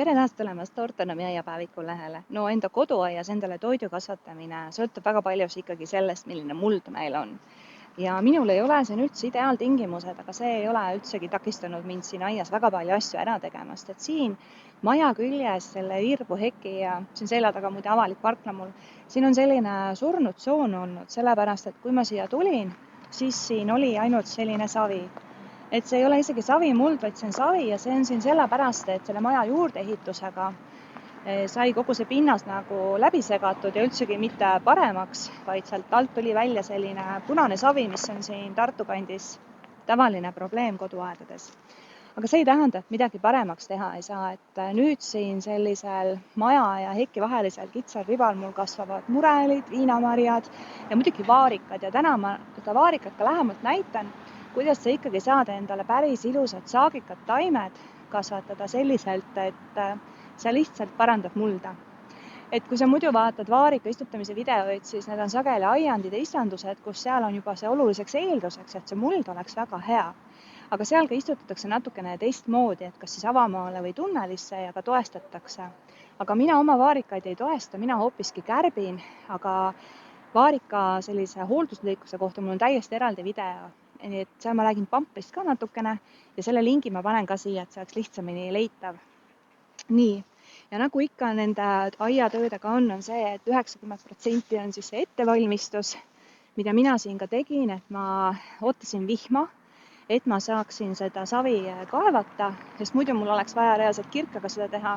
Tere taas tulemast Ortonomi aiapäeviku lehele. No enda koduaias endale toidu kasvatamine sõltub väga paljus ikkagi sellest, milline muld meil on. Ja minul ei ole siin üldse ideaaltingimused, aga see ei ole üldsegi takistanud mind siin aias väga palju asju ära tegemast. Et siin maja küljes selle virbuheki ja siin selja taga muide avalik parkla mul, siin on selline surnud tsoon olnud, sellepärast et kui ma siia tulin, siis siin oli ainult selline savi. Et see ei ole isegi savimuld, vaid see on savi ja see on siin sellepärast, et selle maja juurdeehitusega sai kogu see pinnas nagu läbi segatud ja üldsegi mitte paremaks, vaid sealt alt tuli välja selline punane savi, mis on siin Tartu kandis tavaline probleem koduaedades. Aga see ei tähenda, et midagi paremaks teha ei saa, et nüüd siin sellisel maja ja heki vahelisel kitsal ribal mul kasvavad murelid, viinamarjad ja muidugi vaarikad ja täna ma seda vaarikat ka lähemalt näitan, kuidas sa ikkagi saad endale päris ilusad saagikad taimed kasvatada selliselt, et see lihtsalt parandab mulda. Et kui sa muidu vaatad vaarika istutamise videoid, siis need on sageli aiandide istandused, kus seal on juba see oluliseks eelduseks, et see muld oleks väga hea. Aga seal ka istutatakse natukene teistmoodi, et kas siis avamaale või tunnelisse ja ka toestatakse. Aga mina oma vaarikaid ei toesta, mina hoopiski kärbin, aga vaarika sellise hoolduslõikuse kohta mul on täiesti eraldi video. Nii et seal ma räägin pamprist ka natukene ja selle lingi ma panen ka siia, et see oleks lihtsamini leitav. Nii, ja nagu ikka nende aiatöödega on see, et 90% on siis see ettevalmistus, mida mina siin ka tegin, et ma ootasin vihma, et ma saaksin seda savi kaevata, sest muidu mul oleks vaja reaalselt kirkaga seda teha.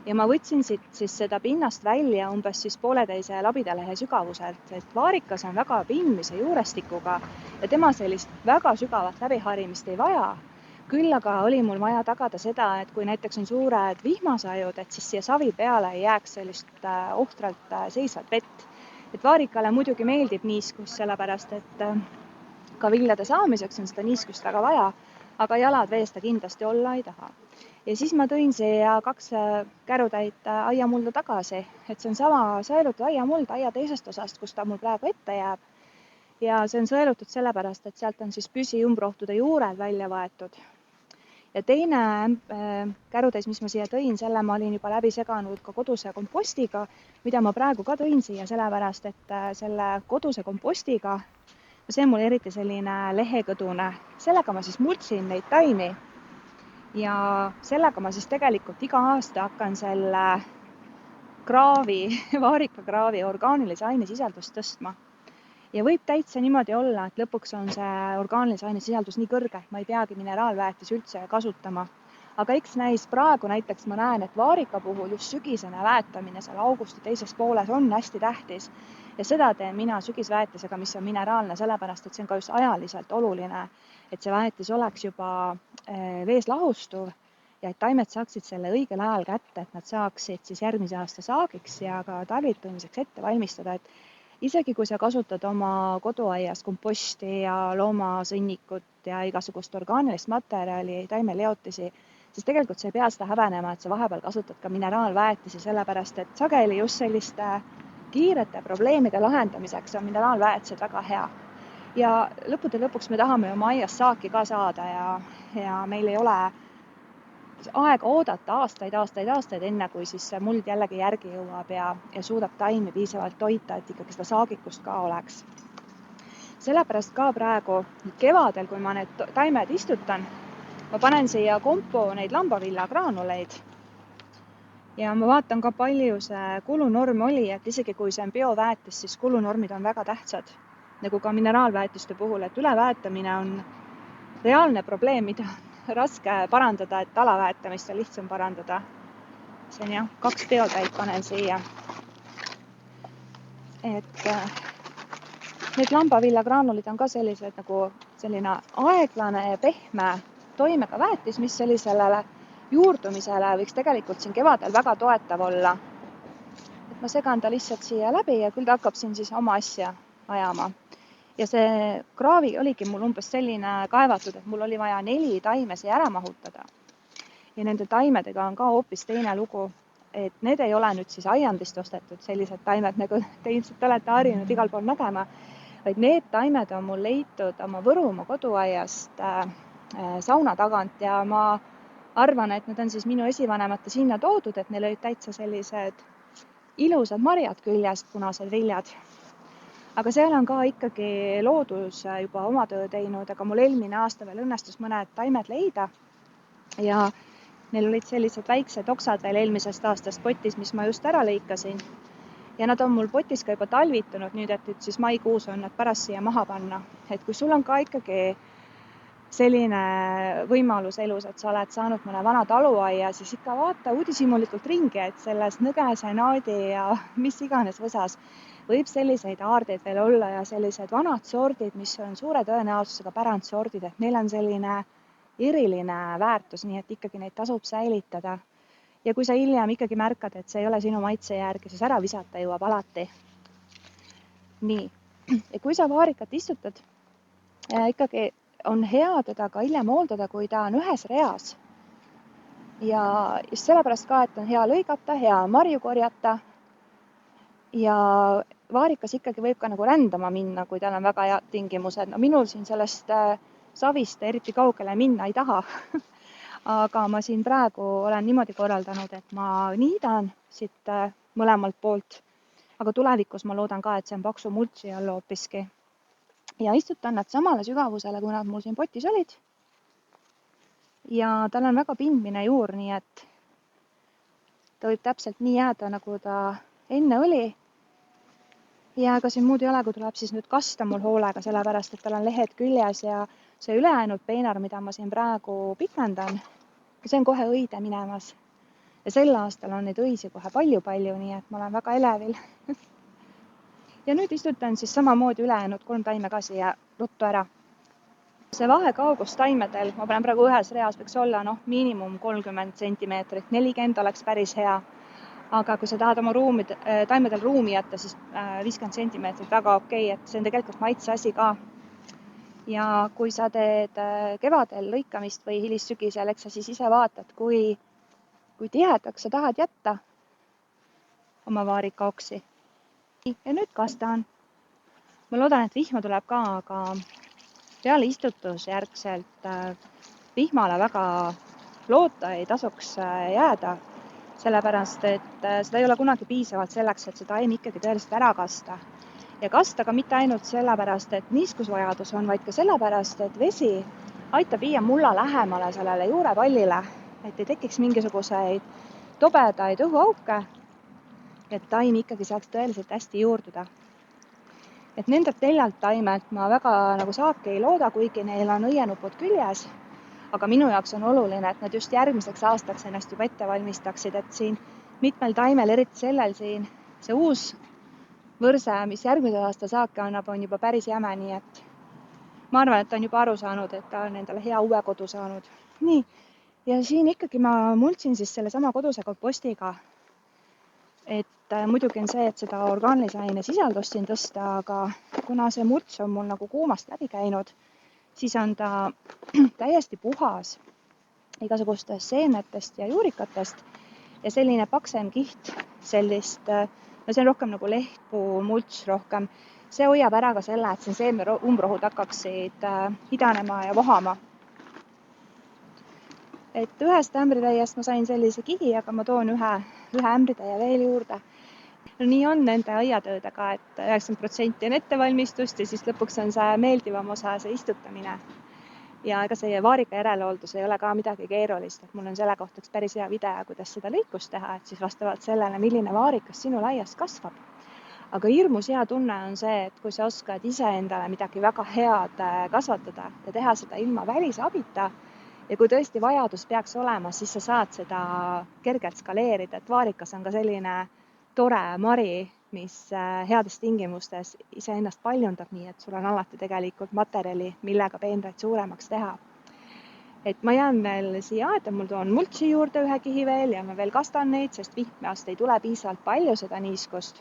Ja ma võtsin siit siis seda pinnast välja umbes siis 1,5 labidalehe sügavuselt, et vaarikas on väga pindmise juurestikuga ja tema sellist väga sügavat läbiharimist ei vaja. Küll aga oli mul vaja tagada seda, et kui näiteks on suured vihmasajud, et siis siia savi peale ei jääks sellist ohtralt seisvat vett. Et vaarikale muidugi meeldib niiskus, sellepärast et ka viljade saamiseks on seda niiskust väga vaja, aga jalad vees ta kindlasti olla ei taha. Ja siis ma tõin siia 2 kärutäit aiamulda tagasi, et see on sama sõelutud aiamuld aia teisest osast, kus ta mul praegu ette jääb. Ja see on sõelutud sellepärast, et sealt on siis püsiumbrohtude juured välja vaetud. Ja teine kärutäis, mis ma siia tõin, selle ma olin juba läbi seganud ka koduse kompostiga, mida ma praegu ka tõin siia sellepärast, et selle koduse kompostiga, see on mul eriti selline lehekõdune, sellega ma siis murdsin neid taimi. Ja sellega ma siis tegelikult iga aasta hakkan selle vaarikakraavi orgaanilise aine sisaldust tõstma. Ja võib täitsa niimoodi olla, et lõpuks on see orgaanilise aine sisaldus nii kõrge, et ma ei peagi mineraalväetis üldse kasutama. Aga eks näis praegu näiteks ma näen, et vaarika puhul just sügisene väetamine seal augusti teises pooles on hästi tähtis. Ja seda teen mina sügisväetisega, mis on mineraalne, sellepärast, et see on ka just ajaliselt oluline, et see väetis oleks juba vees lahustuv ja et taimed saaksid selle õigel ajal kätte, et nad saaksid siis järgmise aasta saagiks ja ka talvitumiseks ette valmistada, et isegi kui sa kasutad oma koduaias komposti ja loomasõnnikut ja igasugust orgaanilist materjali, taimeleotisi, siis tegelikult sa ei pea seda häbenema, et sa vahepeal kasutad ka mineraalväetisi, sellepärast et sageli just selliste kiirete probleemide lahendamiseks on mineraalväetised väga hea. Ja lõppude lõpuks me tahame oma aias saaki ka saada ja meil ei ole aega oodata aastaid, enne kui siis see muld jällegi järgi jõuab ja suudab taimi piisavalt toita, et ikkagi seda saagikust ka oleks. Sellepärast ka praegu kevadel, kui ma need taimed istutan, ma panen siia kompo neid lambavillagraanuleid ja ma vaatan ka palju see kulunorm oli, et isegi kui see on bioväetis, siis kulunormid on väga tähtsad, nagu ka mineraalväetiste puhul, et üleväetamine on reaalne probleem, mida raske parandada, et alaväetamist on lihtsam parandada. See on jah, 2 biotäit panen siia. Et need lambavillagraanulid on ka sellised nagu selline aeglane ja pehme toimega väetis, mis sellisele juurdumisele võiks tegelikult siin kevadel väga toetav olla. Et ma segan ta lihtsalt siia läbi ja küll ta hakkab siin siis oma asja ajama. Ja see kraavi oligi mul umbes selline kaevatud, et mul oli vaja 4 taime siia ära mahutada. Ja nende taimedega on ka hoopis teine lugu, et need ei ole nüüd siis aiandist ostetud sellised taimed, nagu te ilmselt olete harjunud igal pool nägema, vaid need taimed on mul leitud oma Võrumaa koduaiast sauna tagant ja ma arvan, et need on siis minu esivanemate sinna toodud, et neil olid täitsa sellised ilusad marjad küljes, punased viljad. Aga seal on ka ikkagi loodus juba oma töö teinud, aga mul eelmine aasta veel õnnestus mõned taimed leida ja neil olid sellised väiksed oksad veel eelmisest aastast potis, mis ma just ära lõikasin. Ja nad on mul potis ka juba talvitunud nüüd, et siis maikuus on nad pärast siia maha panna. Et kui sul on ka ikkagi selline võimalus elus, et sa oled saanud mõne vana taluaia, siis ikka vaata uudishimulikult ringi, et selles nõgese, naadi ja mis iganes võsas võib selliseid aardeid veel olla ja sellised vanad sordid, mis on suure tõenäosusega pärandsordid, et neil on selline eriline väärtus, nii et ikkagi neid tasub säilitada. Ja kui sa hiljem ikkagi märkad, et see ei ole sinu maitse järgi, siis ära visata jõuab alati. Nii, ja kui sa vaarikat istutad, ikkagi on hea teda ka hiljem hooldada, kui ta on ühes reas. Ja just sellepärast ka, et on hea lõigata, hea marju korjata. Ja vaarikas ikkagi võib ka nagu rändama minna, kui tal on väga head tingimused. No minul siin sellest savist eriti kaugele minna ei taha. Aga ma siin praegu olen niimoodi korraldanud, et ma niidan siit mõlemalt poolt. Aga tulevikus ma loodan ka, et see on paksu multsi all hoopiski. Ja istutan nad samale sügavusele, kui nad mul siin potis olid. Ja tal on väga pindmine juur, nii et ta võib täpselt nii jääda, nagu ta enne oli. Ja ega siin muud ei ole, kui tuleb siis nüüd kasta mul hoolega, sellepärast, et tal on lehed küljes ja see ülejäänud peenar, mida ma siin praegu pikendan, see on kohe õide minemas. Ja sel aastal on neid õisi kohe palju-palju, nii et ma olen väga elevil. Ja nüüd istutan siis samamoodi ülejäänud 3 taime ka siia ruttu ära. See vahekaugus taimedel, ma panen praegu ühes reas, võiks olla miinimum 30 centimeetrit, 40 oleks päris hea. Aga kui sa tahad oma taimedel ruumi jätta, siis 50 centimeetrit väga okei, et see on tegelikult maitse asi ka. Ja kui sa teed kevadel lõikamist või hilissügisel, eks sa siis ise vaatad, kui tihedaks sa tahad jätta oma vaarikaoksi. Ja nüüd kastan. Ma loodan, et vihma tuleb ka, aga peale istutusjärgselt vihmale väga loota ei tasuks jääda, sellepärast, et seda ei ole kunagi piisavalt selleks, et see taim ikkagi tõeliselt ära kasta. Ja kasta ka mitte ainult sellepärast, et niiskusvajadus on, vaid ka sellepärast, et vesi aitab viia mulla lähemale sellele juurepallile, et ei tekiks mingisuguseid tobedaid õhuauke, et taim ikkagi saaks tõeliselt hästi juurduda. Et nendelt 4 taimelt ma väga nagu saaki ei looda, kuigi neil on õienupud küljes, aga minu jaoks on oluline, et nad just järgmiseks aastaks ennast juba ette valmistaksid, et siin mitmel taimel, eriti sellel siin, see uus võrse, mis järgmise aasta saake annab, on juba päris jäme, nii et ma arvan, et ta on juba aru saanud, et ta on endale hea uue kodu saanud. Nii, ja siin ikkagi ma multsin siis selle sama koduse kompostiga. Et muidugi on see, et seda orgaanilise aine sisaldust siin tõsta, aga kuna see mults on mul nagu kuumast läbi käinud, siis on ta täiesti puhas igasugustest seemnetest ja juurikatest ja selline paksem kiht sellist, no see on rohkem nagu lehtpuu mults rohkem. See hoiab ära ka selle, et siin seemne umbrohud hakkaksid idanema ja vohama. Et ühest ämbritäiest ma sain sellise kihi, aga ma toon ühe ämbritäie veel juurde. No nii on nende aiatöödega, et 90% on ettevalmistust ja siis lõpuks on see meeldivam osa, see istutamine. Ja ega see vaarika järelhooldus ei ole ka midagi keerulist, et mul on selle kohta üks päris hea video, kuidas seda lõikust teha, et siis vastavalt sellele, milline vaarikas sinu laias kasvab. Aga hirmus hea tunne on see, et kui sa oskad iseendale midagi väga head kasvatada ja teha seda ilma välise abita ja kui tõesti vajadus peaks olema, siis sa saad seda kergelt skaleerida, et vaarikas on ka selline tore mari, mis heades tingimustes iseennast paljundab nii, et sul on alati tegelikult materjali, millega peenraid suuremaks teha. Et ma jään veel siia aeda, mul toon multsi juurde ühe kihi veel ja ma veel kastan neid, sest vihmast ei tule piisavalt palju seda niiskust.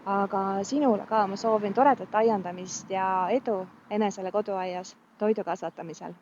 Aga sinule ka ma soovin toredat aiandamist ja edu enesele koduaias toidu kasvatamisel.